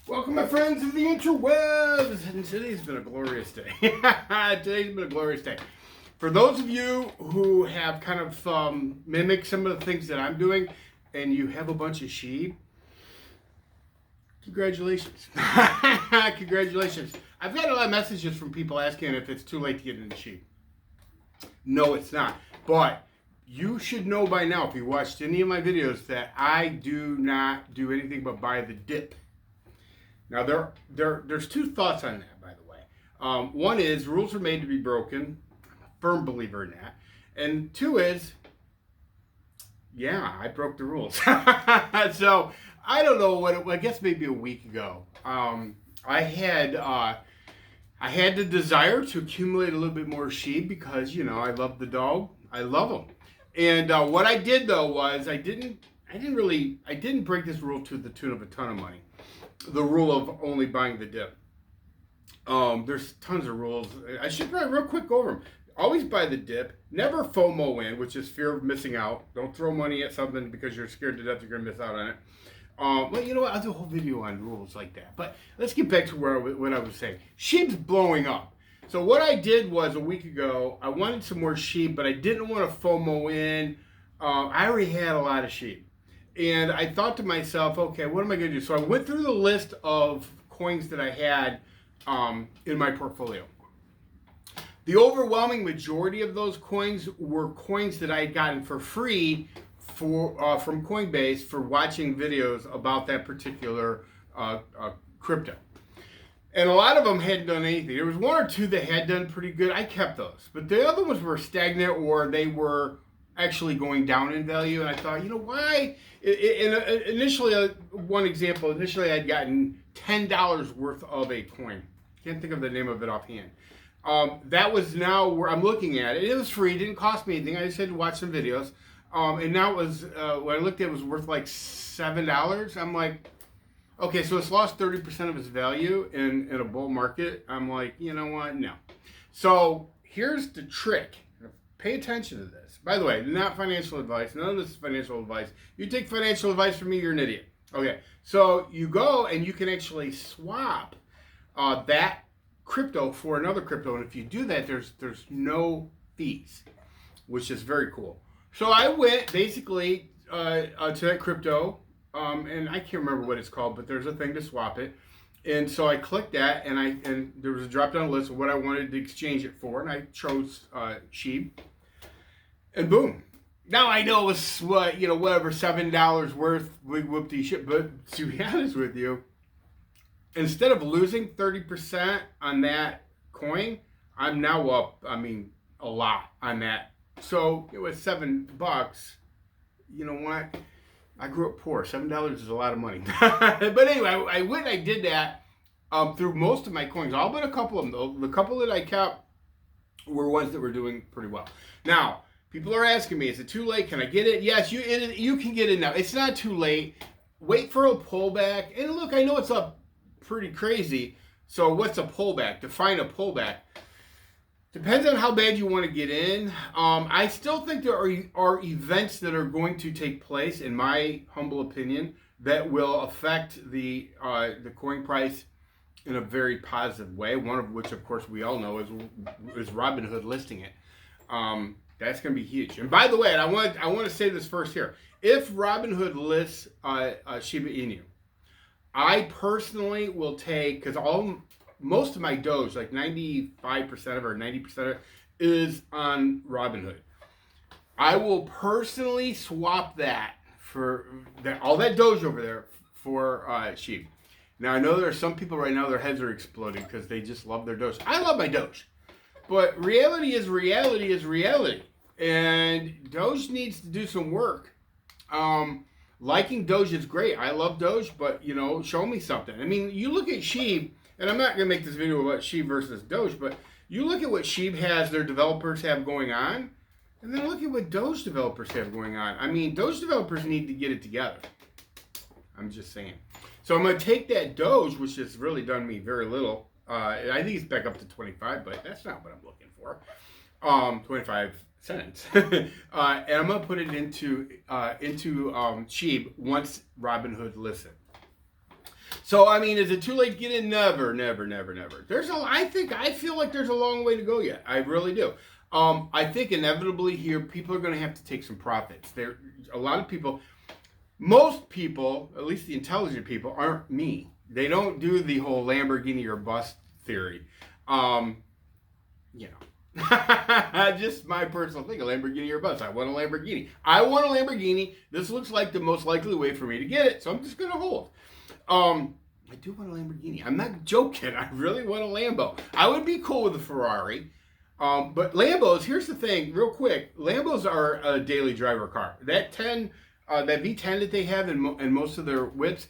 Welcome, my friends of the interwebs, and today's been a glorious day. Today's been a glorious day. For those of you who have kind of mimicked some of the things that I'm doing, and you have a bunch of SHIB, congratulations. Congratulations. I've got a lot of messages from people asking if it's too late to get into SHIB. No, it's not. But you should know by now, if you watched any of my videos, that I do not do anything but buy the dip. Now, there's two thoughts on that, by the way. One is rules are made to be broken. I'm a firm believer in that. And two is, yeah, I broke the rules. So I don't know I guess maybe a week ago, I had the desire to accumulate a little bit more SHIB because, you know, I love the dog. I love them. And what I did though was I didn't break this rule to the tune of a ton of money. The rule of only buying the dip. There's tons of rules. I should probably real quick go over them. Always buy the dip. Never FOMO in, which is fear of missing out. Don't throw money at something because you're scared to death you're going to miss out on it. Well, you know what? I'll do a whole video on rules like that. But let's get back to what I was saying. SHIB's blowing up. So what I did was a week ago, I wanted some more SHIB, but I didn't want to FOMO in. I already had a lot of SHIB. And I thought to myself, okay, what am I going to do? So I went through the list of coins that I had in my portfolio. The overwhelming majority of those coins were coins that I had gotten for free from Coinbase for watching videos about that particular crypto. And a lot of them hadn't done anything. There was one or two that had done pretty good. I kept those. But the other ones were stagnant or they were actually going down in value. And I thought, you know, why? Initially, one example, initially I'd gotten $10 worth of a coin. Can't think of the name of it offhand. That was now where I'm looking at it. It was free, didn't cost me anything. I just had to watch some videos. And now it was, when I looked at it, was worth like $7. I'm like, okay, so it's lost 30% of its value in a bull market. I'm like, you know what? No. So here's the trick. Pay attention to this. By the way, not financial advice. None of this is financial advice. You take financial advice from me, you're an idiot. Okay, so you go and you can actually swap that crypto for another crypto. And if you do that, there's no fees, which is very cool. So I went basically to that crypto, and I can't remember what it's called, but there's a thing to swap it. And so I clicked that, and there was a drop-down list of what I wanted to exchange it for, and I chose SHIB, and boom. Now I know it was whatever $7 worth, whoop-de shit. But to be honest with you, instead of losing 30% on that coin, I'm now up. I mean, a lot on that. So it was $7. You know what? I grew up poor. $7 is a lot of money. But anyway, I went and I did that through most of my coins. All but a couple of them, though. The couple that I kept were ones that were doing pretty well. Now, people are asking me, is it too late? Can I get it? Yes, you can get it now. It's not too late. Wait for a pullback. And look, I know it's up pretty crazy. So what's a pullback? Define a pullback. Depends on how bad you want to get in. I still think there are events that are going to take place, in my humble opinion, that will affect the coin price in a very positive way. One of which, of course, we all know is Robinhood listing it. That's going to be huge. And by the way, I want to say this first here. If Robinhood lists Shiba Inu, I personally will take, because most of my Doge, like 95% of it or 90% of it, is on Robinhood. I will personally swap that for all that Doge over there for SHIB. Now, I know there are some people right now, their heads are exploding because they just love their Doge. I love my Doge. But reality is reality is reality. And Doge needs to do some work. Liking Doge is great. I love Doge, but, you know, show me something. I mean, you look at SHIB, and I'm not going to make this video about SHIB versus Doge, but you look at what SHIB has, their developers have going on, and then look at what Doge developers have going on. I mean, Doge developers need to get it together. I'm just saying. So I'm going to take that Doge, which has really done me very little. I think it's back up to 25, but that's not what I'm looking for. 25 cents. And I'm going to put it into SHIB once Robinhood lists it. So, I mean, is it too late to get in? Never, never, never, never. I feel like there's a long way to go yet. I really do. I think inevitably here, people are going to have to take some profits. A lot of people, most people, at least the intelligent people, aren't me. They don't do the whole Lamborghini or bust theory. You know, just my personal thing, a Lamborghini or bust. I want a Lamborghini. I want a Lamborghini. This looks like the most likely way for me to get it, so I'm just going to hold. I do want a Lamborghini. I'm not joking. I really want a Lambo. I would be cool with a Ferrari. But Lambos, here's the thing, real quick. Lambos are a daily driver car. That V10 that they have in most of their whips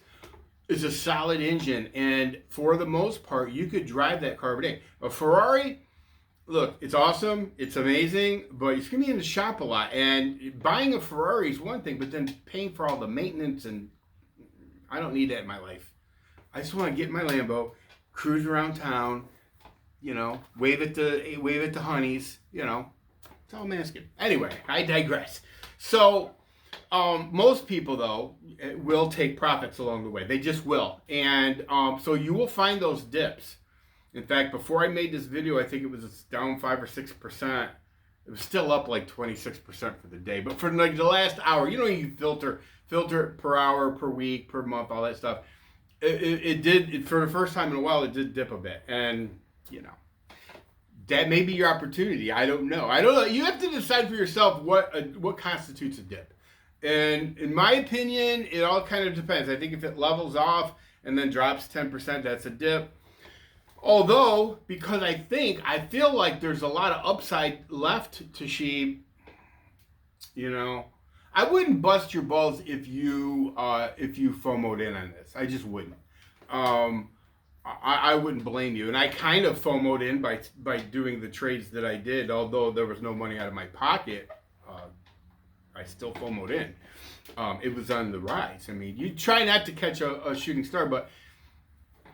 is a solid engine. And for the most part, you could drive that car every day. A Ferrari, look, it's awesome. It's amazing. But it's going to be in the shop a lot. And buying a Ferrari is one thing, but then paying for all the maintenance, and I don't need that in my life. I just want to get in my Lambo, cruise around town, you know, wave at the honeys, you know. It's all I'm asking. Anyway, I digress. So, most people, though, will take profits along the way. They just will. And so you will find those dips. In fact, before I made this video, I think it was down 5 or 6%. It was still up like 26% for the day. But for like the last hour, you know, you filter per hour, per week, per month, all that stuff. It did, for the first time in a while, it did dip a bit. And, you know, that may be your opportunity. I don't know. You have to decide for yourself what constitutes a dip. And in my opinion, it all kind of depends. I think if it levels off and then drops 10%, that's a dip. Although, because I feel like there's a lot of upside left to SHIB, you know, I wouldn't bust your balls if you FOMO'd in on this. I just wouldn't. I wouldn't blame you. And I kind of FOMO'd in by doing the trades that I did. Although there was no money out of my pocket, I still FOMO'd in. It was on the rise. I mean, you try not to catch a shooting star, but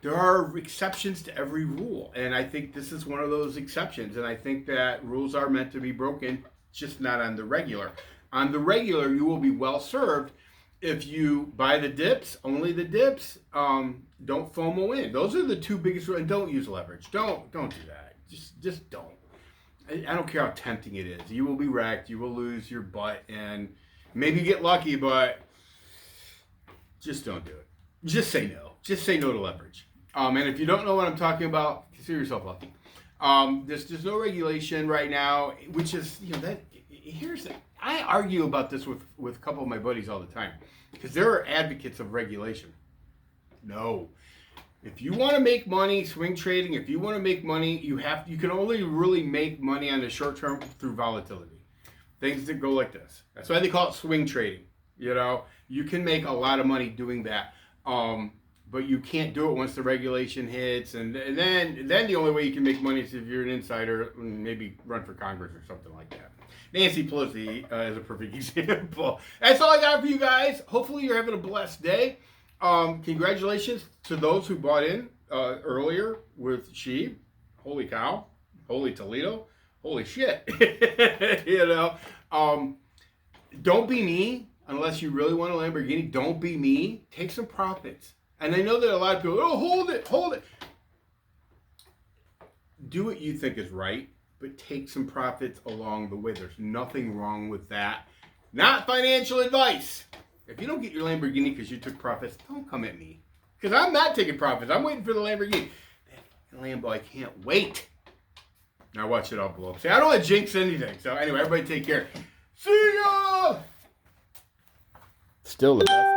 there are exceptions to every rule. And I think this is one of those exceptions. And I think that rules are meant to be broken, just not on the regular. On the regular, you will be well served if you buy the dips, only the dips. Don't FOMO in. Those are the two biggest rules. And don't use leverage. Don't do that. Just don't. I don't care how tempting it is. You will be wrecked. You will lose your butt, and maybe get lucky, but just don't do it. Just say no. Just say no to leverage. And if you don't know what I'm talking about, consider yourself lucky. There's no regulation right now, which is, you know, that. I argue about this with a couple of my buddies all the time, because there are advocates of regulation. No. If you want to make money swing trading, if you want to make money, you can only really make money on the short term through volatility. Things that go like this. That's why they call it swing trading. You know, you can make a lot of money doing that. But you can't do it once the regulation hits, and then the only way you can make money is if you're an insider and maybe run for Congress or something like that. Nancy Pelosi is a perfect example. That's all I got for you guys. Hopefully you're having a blessed day. Congratulations to those who bought in earlier with SHIB. Holy cow. Holy Toledo. Holy shit. You know. Don't be me unless you really want a Lamborghini. Don't be me. Take some profits. And I know that a lot of people, hold it. Do what you think is right, but take some profits along the way. There's nothing wrong with that. Not financial advice. If you don't get your Lamborghini because you took profits, don't come at me. Because I'm not taking profits. I'm waiting for the Lamborghini. That Lambo, I can't wait. Now watch it all blow up. See, I don't want to jinx anything. So anyway, everybody take care. See ya! Still the best.